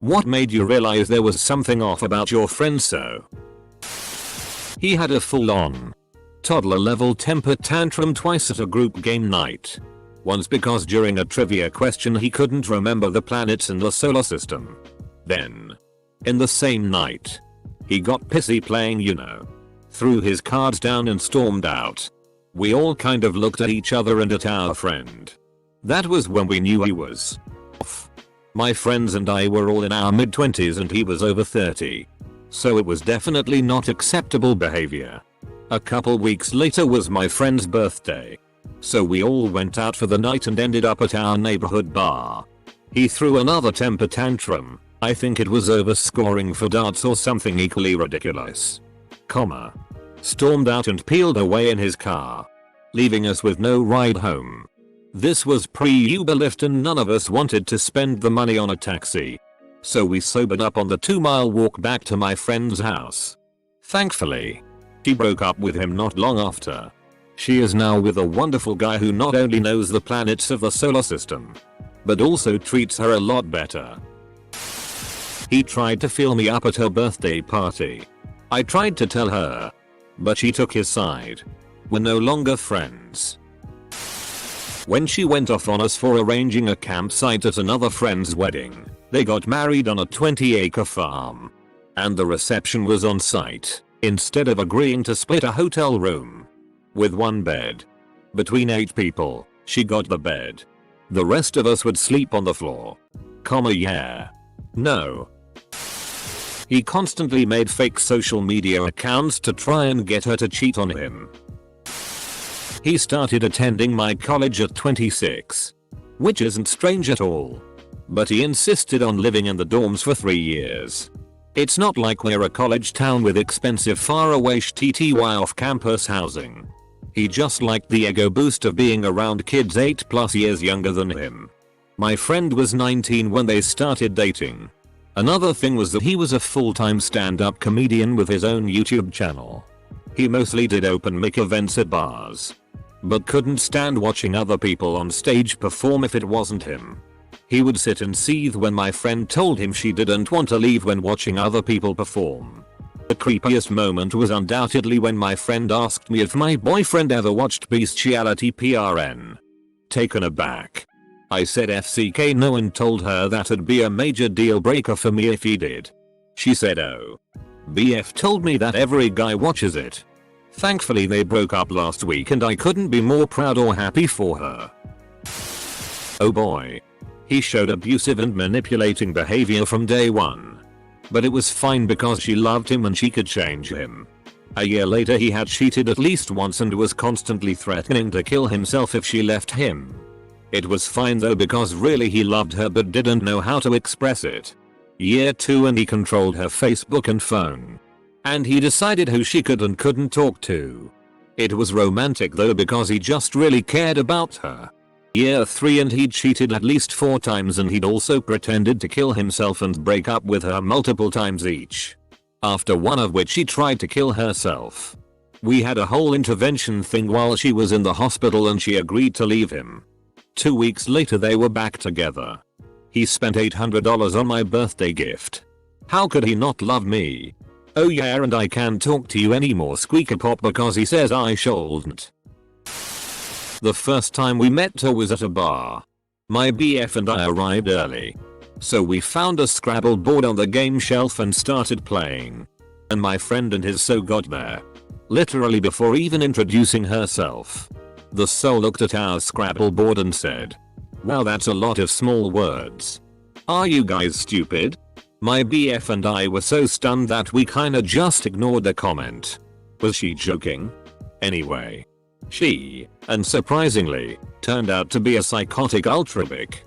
What made you realize there was something off about your friend so? He had a full-on toddler level temper tantrum twice at a group game night. Once because during a trivia question he couldn't remember the planets in the solar system. Then, in the same night, he got pissy playing Uno, threw his cards down and stormed out. We all kind of looked at each other and at our friend. That was when we knew he was off. My friends and I were all in our mid-20s and he was over 30. So it was definitely not acceptable behavior. A couple weeks later was my friend's birthday. So we all went out for the night and ended up at our neighborhood bar. He threw another temper tantrum. I think it was over scoring for darts or something equally ridiculous. Stormed out and peeled away in his car, leaving us with no ride home. This was pre-Uber Lyft and none of us wanted to spend the money on a taxi. So we sobered up on the 2-mile walk back to my friend's house. Thankfully, she broke up with him not long after. She is now with a wonderful guy who not only knows the planets of the solar system, but also treats her a lot better. He tried to fill me up at her birthday party. I tried to tell her, but she took his side. We're no longer friends. When she went off on us for arranging a campsite at another friend's wedding, they got married on a 20-acre farm. And the reception was on site, instead of agreeing to split a hotel room with one bed. Between 8 people, she got the bed. The rest of us would sleep on the floor. Yeah. No. He constantly made fake social media accounts to try and get her to cheat on him. He started attending my college at 26. Which isn't strange at all. But he insisted on living in the dorms for 3 years. It's not like we're a college town with expensive faraway TTY off-campus housing. He just liked the ego boost of being around kids 8+ years younger than him. My friend was 19 when they started dating. Another thing was that he was a full-time stand-up comedian with his own YouTube channel. He mostly did open mic events at bars, but couldn't stand watching other people on stage perform if it wasn't him. He would sit and seethe when my friend told him she didn't want to leave when watching other people perform. The creepiest moment was undoubtedly when my friend asked me if my boyfriend ever watched Bestiality PRN. Taken aback, I said FCK no and told her that'd be a major deal breaker for me if he did. She said oh. BF told me that every guy watches it. Thankfully they broke up last week and I couldn't be more proud or happy for her. Oh boy. He showed abusive and manipulating behavior from day one. But it was fine because she loved him and she could change him. A year later he had cheated at least once and was constantly threatening to kill himself if she left him. It was fine though because really he loved her but didn't know how to express it. Year 2 and he controlled her Facebook and phone. And he decided who she could and couldn't talk to. It was romantic though because he just really cared about her. Year 3 and he'd cheated at least 4 times and he'd also pretended to kill himself and break up with her multiple times each. After one of which she tried to kill herself. We had a whole intervention thing while she was in the hospital and she agreed to leave him. 2 weeks later they were back together. He spent $800 on my birthday gift. How could he not love me? Oh yeah, and I can't talk to you anymore squeaker pop because he says I shouldn't. The first time we met her was at a bar. My BF and I arrived early. So we found a Scrabble board on the game shelf and started playing. And my friend and his so got there. Literally before even introducing herself. The soul looked at our Scrabble board and said, "Wow, that's a lot of small words. Are you guys stupid?" My BF and I were so stunned that we kinda just ignored the comment. Was she joking? Anyway. She, and surprisingly, turned out to be a psychotic ultrabic.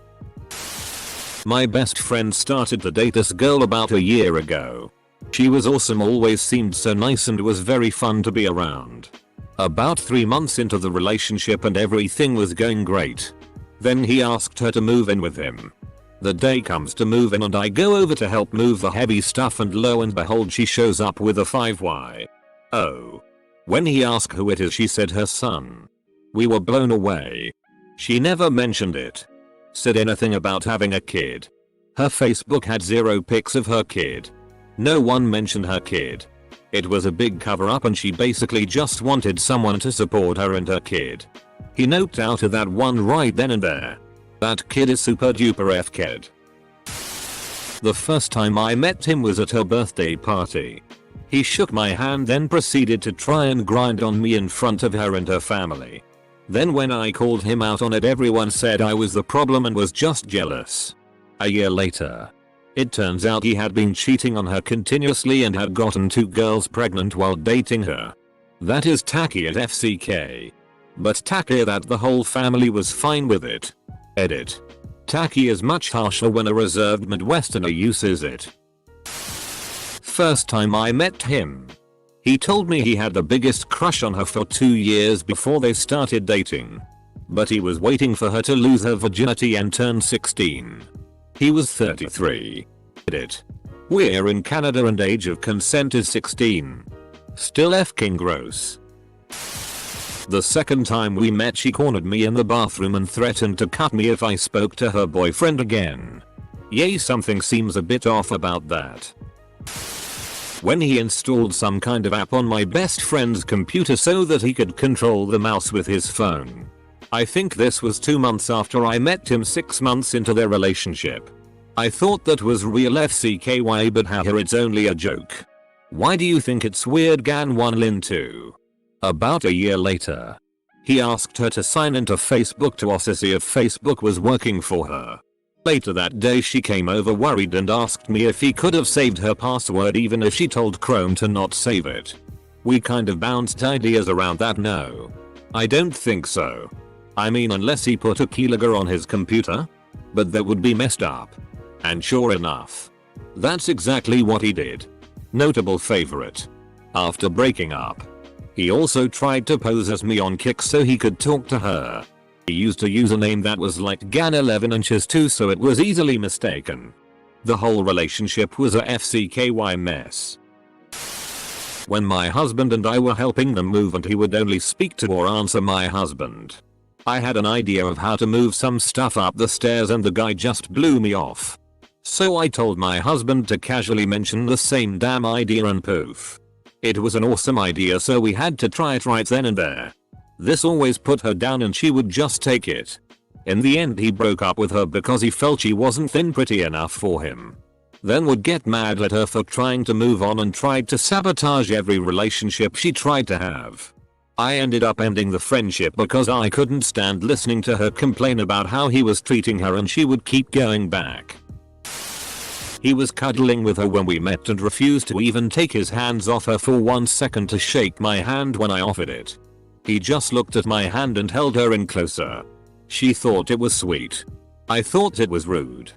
My best friend started to date this girl about a year ago. She was awesome, always seemed so nice and was very fun to be around. About 3 months into the relationship and everything was going great. Then he asked her to move in with him. The day comes to move in and I go over to help move the heavy stuff and lo and behold she shows up with a 5Y. Oh. When he asked who it is she said her son. We were blown away. She never mentioned it. Said anything about having a kid. Her Facebook had 0 pics of her kid. No one mentioned her kid. It was a big cover up and she basically just wanted someone to support her and her kid. He noped out of that one right then and there. That kid is super duper F-kid. The first time I met him was at her birthday party. He shook my hand then proceeded to try and grind on me in front of her and her family. Then when I called him out on it, everyone said I was the problem and was just jealous. A year later, it turns out he had been cheating on her continuously and had gotten 2 girls pregnant while dating her. That is tacky at FCK. But tacky that the whole family was fine with it. Edit. Tacky is much harsher when a reserved Midwesterner uses it. First time I met him. He told me he had the biggest crush on her for 2 years before they started dating. But he was waiting for her to lose her virginity and turn 16. He was 33. Edit. We're in Canada and age of consent is 16. Still f***ing gross. The second time we met she cornered me in the bathroom and threatened to cut me if I spoke to her boyfriend again. Yay, something seems a bit off about that. When he installed some kind of app on my best friend's computer so that he could control the mouse with his phone. I think this was 2 months after I met him, 6 months into their relationship. I thought that was real FCKY, but haha, it's only a joke. Why do you think it's weird? Gan 1 Lin 2. About a year later, he asked her to sign into Facebook to see if Facebook was working for her. Later that day she came over worried and asked me if he could have saved her password even if she told Chrome to not save it. We kind of bounced ideas around that. No. I don't think so. I mean, unless he put a keylogger on his computer? But that would be messed up. And sure enough, that's exactly what he did. Notable favorite. After breaking up, he also tried to pose as me on Kik so he could talk to her. He used a username that was like Gan 11 inches too, so it was easily mistaken. The whole relationship was a FCKY mess. When my husband and I were helping them move and he would only speak to or answer my husband, I had an idea of how to move some stuff up the stairs and the guy just blew me off. So I told my husband to casually mention the same damn idea and poof. It was an awesome idea, so we had to try it right then and there. This always put her down and she would just take it. In the end he broke up with her because he felt she wasn't thin pretty enough for him. Then would get mad at her for trying to move on and tried to sabotage every relationship she tried to have. I ended up ending the friendship because I couldn't stand listening to her complain about how he was treating her and she would keep going back. He was cuddling with her when we met and refused to even take his hands off her for 1 second to shake my hand when I offered it. He just looked at my hand and held her in closer. She thought it was sweet. I thought it was rude.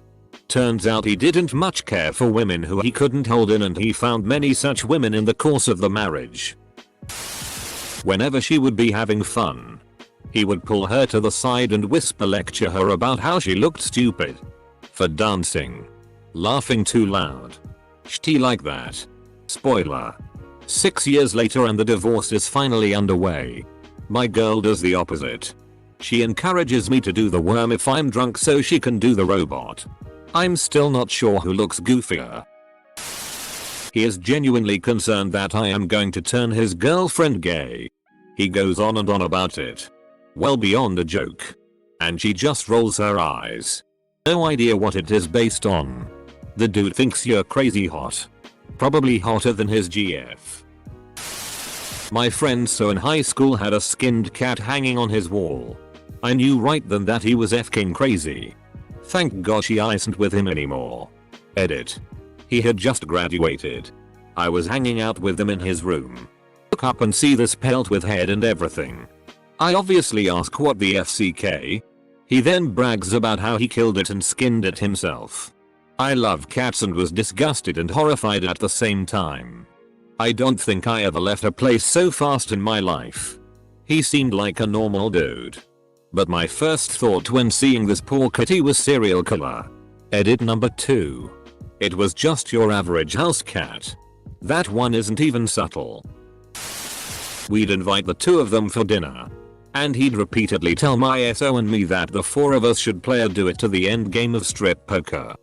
Turns out he didn't much care for women who he couldn't hold in, and he found many such women in the course of the marriage. Whenever she would be having fun, he would pull her to the side and whisper lecture her about how she looked stupid for dancing, laughing too loud, shit like that. Spoiler. 6 years later and the divorce is finally underway. My girl does the opposite. She encourages me to do the worm if I'm drunk so she can do the robot. I'm still not sure who looks goofier. He is genuinely concerned that I am going to turn his girlfriend gay. He goes on and on about it. Well beyond a joke. And she just rolls her eyes. No idea what it is based on. The dude thinks you're crazy hot. Probably hotter than his GF. My friend so in high school had a skinned cat hanging on his wall. I knew right then that he was f***ing crazy. Thank God she isn't with him anymore. Edit. He had just graduated. I was hanging out with him in his room. Look up and see this pelt with head and everything. I obviously ask what the FCK. He then brags about how he killed it and skinned it himself. I love cats and was disgusted and horrified at the same time. I don't think I ever left a place so fast in my life. He seemed like a normal dude. But my first thought when seeing this poor kitty was serial killer. Edit number 2. It was just your average house cat. That one isn't even subtle. We'd invite the 2 of them for dinner. And he'd repeatedly tell my SO and me that the 4 of us should play a do it to the end game of strip poker.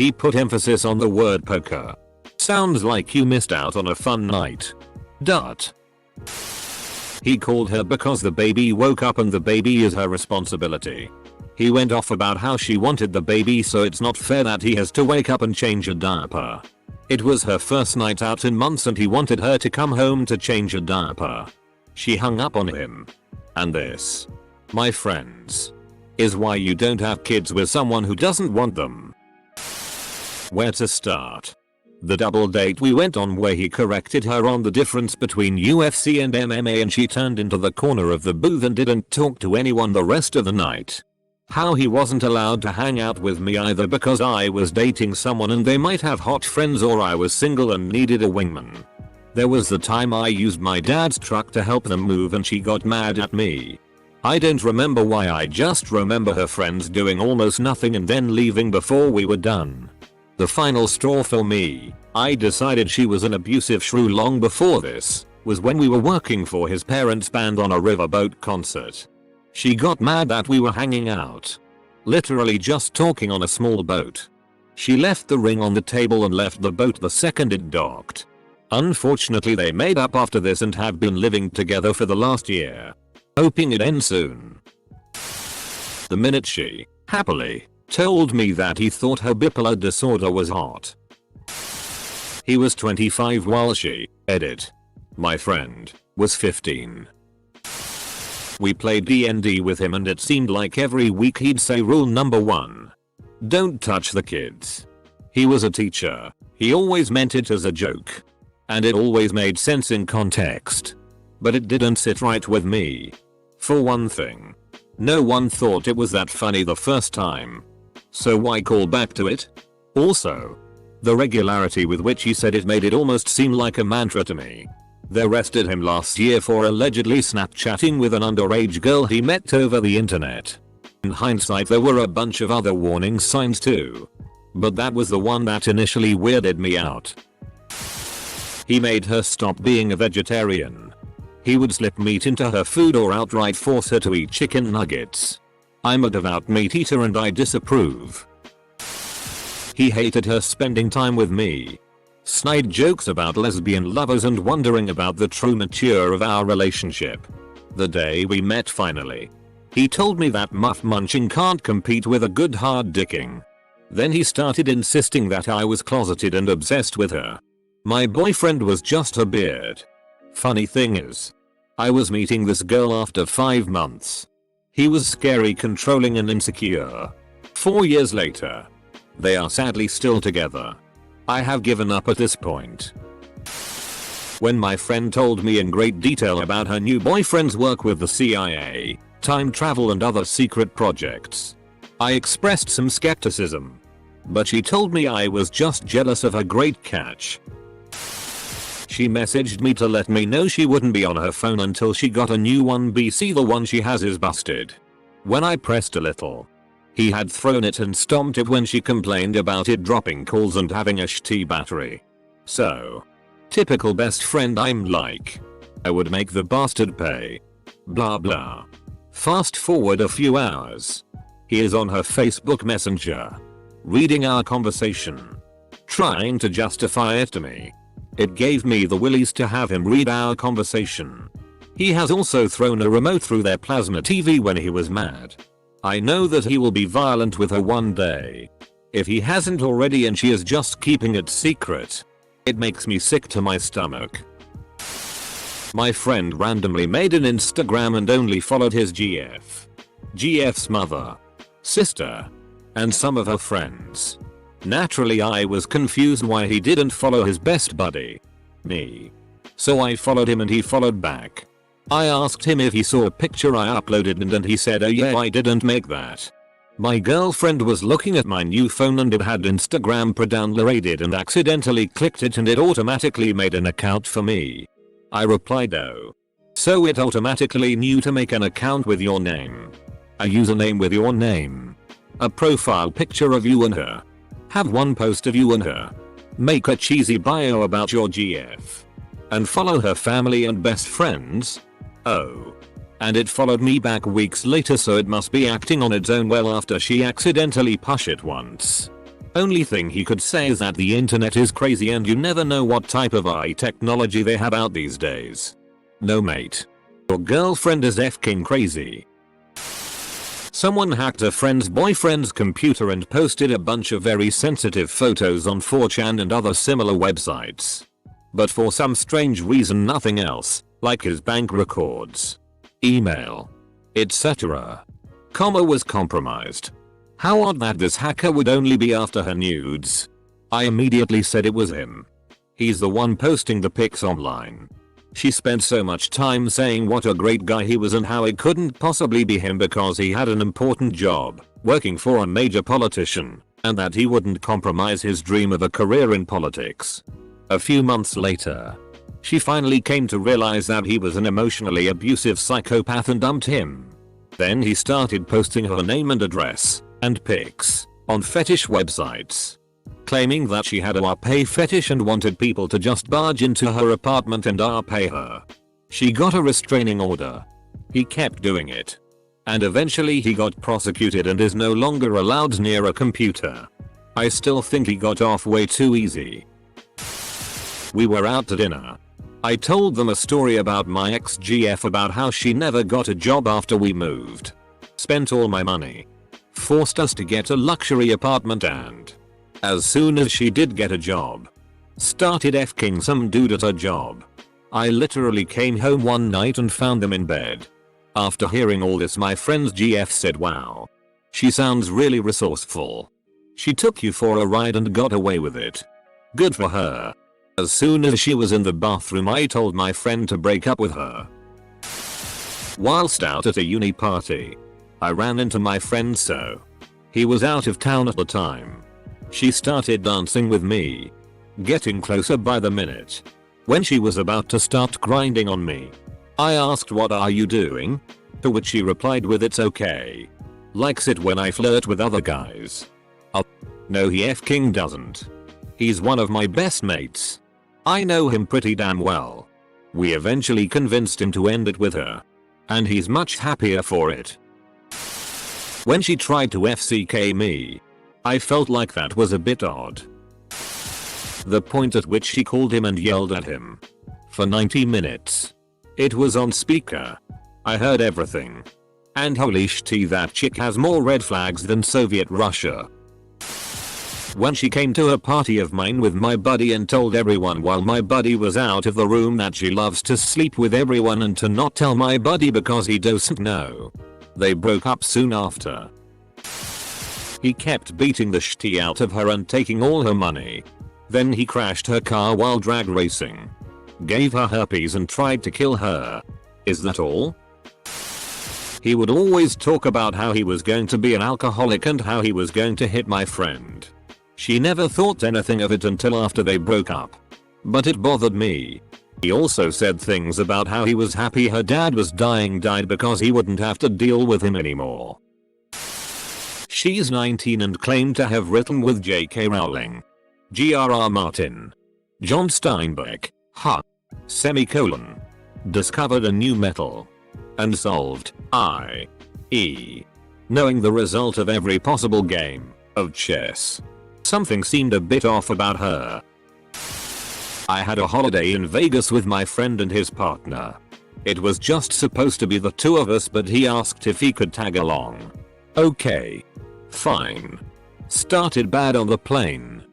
He put emphasis on the word poker. Sounds like you missed out on a fun night. Dot. He called her because the baby woke up and the baby is her responsibility. He went off about how she wanted the baby, so it's not fair that he has to wake up and change a diaper. It was her first night out in months and he wanted her to come home to change a diaper. She hung up on him. And this, my friends, is why you don't have kids with someone who doesn't want them. Where to start? The double date we went on where he corrected her on the difference between UFC and MMA and she turned into the corner of the booth and didn't talk to anyone the rest of the night. How he wasn't allowed to hang out with me either because I was dating someone and they might have hot friends, or I was single and needed a wingman. There was the time I used my dad's truck to help them move and she got mad at me. I don't remember why, I just remember her friends doing almost nothing and then leaving before we were done. The final straw for me, I decided she was an abusive shrew long before this, was when we were working for his parents' band on a riverboat concert. She got mad that we were hanging out. Literally just talking on a small boat. She left the ring on the table and left the boat the second it docked. Unfortunately they made up after this and have been living together for the last year. Hoping it ends soon. The minute she, happily, told me that he thought her bipolar disorder was hot. He was 25 while she, edit, my friend, was 15. We played D&D with him and it seemed like every week he'd say rule number 1. Don't touch the kids. He was a teacher. He always meant it as a joke. And it always made sense in context. But it didn't sit right with me. For one thing, no one thought it was that funny the first time. So why call back to it? Also, the regularity with which he said it made it almost seem like a mantra to me. They arrested him last year for allegedly Snapchatting with an underage girl he met over the internet. In hindsight there were a bunch of other warning signs too. But that was the one that initially weirded me out. He made her stop being a vegetarian. He would slip meat into her food or outright force her to eat chicken nuggets. I'm a devout meat eater and I disapprove. He hated her spending time with me. Snide jokes about lesbian lovers and wondering about the true nature of our relationship. The day we met finally, he told me that muff munching can't compete with a good hard dicking. Then he started insisting that I was closeted and obsessed with her. My boyfriend was just her beard. Funny thing is, I was meeting this girl after 5 months. He was scary, controlling and insecure. 4 years later, they are sadly still together. I have given up at this point. When my friend told me in great detail about her new boyfriend's work with the CIA, time travel and other secret projects, I expressed some skepticism. But she told me I was just jealous of her great catch. She messaged me to let me know she wouldn't be on her phone until she got a new one. BC the one she has is busted. When I pressed a little, he had thrown it and stomped it when she complained about it dropping calls and having a shitty battery. So, typical best friend I'm like, I would make the bastard pay. Blah blah. Fast forward a few hours. He is on her Facebook Messenger, reading our conversation, trying to justify it to me. It gave me the willies to have him read our conversation. He has also thrown a remote through their plasma TV when he was mad. I know that he will be violent with her one day. If he hasn't already and she is just keeping it secret, it makes me sick to my stomach. My friend randomly made an Instagram and only followed his GF. GF's mother, sister, and some of her friends. Naturally I was confused why he didn't follow his best buddy, me. So I followed him and he followed back. I asked him if he saw a picture I uploaded and he said, oh yeah, I didn't make that. My girlfriend was looking at my new phone and it had Instagram pre-downloaded and accidentally clicked it and it automatically made an account for me. I replied, oh. So it automatically knew to make an account with your name. A username with your name. A profile picture of you and her. Have one post of you and her. Make a cheesy bio about your GF. And follow her family and best friends. Oh. And it followed me back weeks later, so it must be acting on its own well after she accidentally pushed it once. Only thing he could say is that the internet is crazy and you never know what type of AI technology they have out these days. No mate. Your girlfriend is f***ing crazy. Someone hacked a friend's boyfriend's computer and posted a bunch of very sensitive photos on 4chan and other similar websites. But for some strange reason nothing else, like his bank records, email, etc., was compromised. How odd that this hacker would only be after her nudes. I immediately said it was him. He's the one posting the pics online. She spent so much time saying what a great guy he was and how it couldn't possibly be him because he had an important job, working for a major politician, and that he wouldn't compromise his dream of a career in politics. A few months later, she finally came to realize that he was an emotionally abusive psychopath and dumped him. Then he started posting her name and address, and pics, on fetish websites, claiming that she had a pay fetish and wanted people to just barge into her apartment and pay her. She got a restraining order. He kept doing it. And eventually he got prosecuted and is no longer allowed near a computer. I still think he got off way too easy. We were out to dinner. I told them a story about my ex-GF about how she never got a job after we moved. Spent all my money. Forced us to get a luxury apartment and, as soon as she did get a job, started f***ing some dude at her job. I literally came home one night and found them in bed. After hearing all this my friend's GF said, "Wow. She sounds really resourceful. She took you for a ride and got away with it. Good for her." As soon as she was in the bathroom I told my friend to break up with her. Whilst out at a uni party, I ran into my friend So. He was out of town at the time. She started dancing with me, getting closer by the minute. When she was about to start grinding on me, I asked, "What are you doing?" To which she replied with, "It's okay. Likes it when I flirt with other guys." No, he f***ing doesn't. He's one of my best mates. I know him pretty damn well. We eventually convinced him to end it with her. And he's much happier for it. When she tried to FCK me, I felt like that was a bit odd. The point at which she called him and yelled at him. For 90 minutes. It was on speaker. I heard everything. And holy shit, that chick has more red flags than Soviet Russia. When she came to a party of mine with my buddy and told everyone while my buddy was out of the room that she loves to sleep with everyone and to not tell my buddy because he doesn't know. They broke up soon after. He kept beating the shit out of her and taking all her money. Then he crashed her car while drag racing. Gave her herpes and tried to kill her. Is that all? He would always talk about how he was going to be an alcoholic and how he was going to hit my friend. She never thought anything of it until after they broke up. But it bothered me. He also said things about how he was happy her dad was died because he wouldn't have to deal with him anymore. She's 19 and claimed to have written with J.K. Rowling, G.R.R. Martin, John Steinbeck, semicolon, discovered a new metal, and solved, i.e., knowing the result of every possible game of chess. Something seemed a bit off about her. I had a holiday in Vegas with my friend and his partner. It was just supposed to be the two of us, but he asked if he could tag along. Okay. Fine. Started bad on the plane.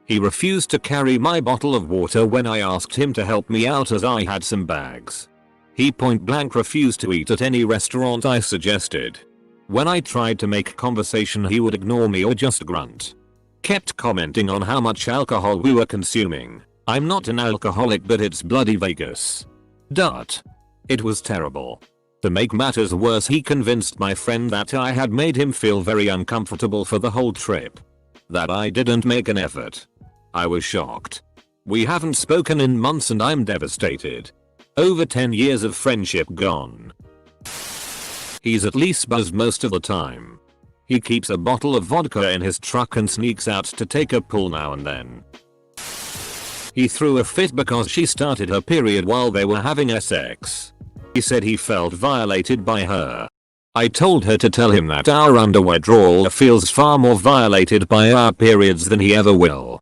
He refused to carry my bottle of water when I asked him to help me out as I had some bags. He point blank refused to eat at any restaurant I suggested. When I tried to make conversation he would ignore me or just grunt. Kept commenting on how much alcohol we were consuming. I'm not an alcoholic, but it's bloody Vegas. It was terrible. To make matters worse, he convinced my friend that I had made him feel very uncomfortable for the whole trip. That I didn't make an effort. I was shocked. We haven't spoken in months and I'm devastated. Over 10 years of friendship gone. He's at least buzzed most of the time. He keeps a bottle of vodka in his truck and sneaks out to take a pull now and then. He threw a fit because she started her period while they were having sex. He said he felt violated by her. I told her to tell him that our underwear drawer feels far more violated by our periods than he ever will.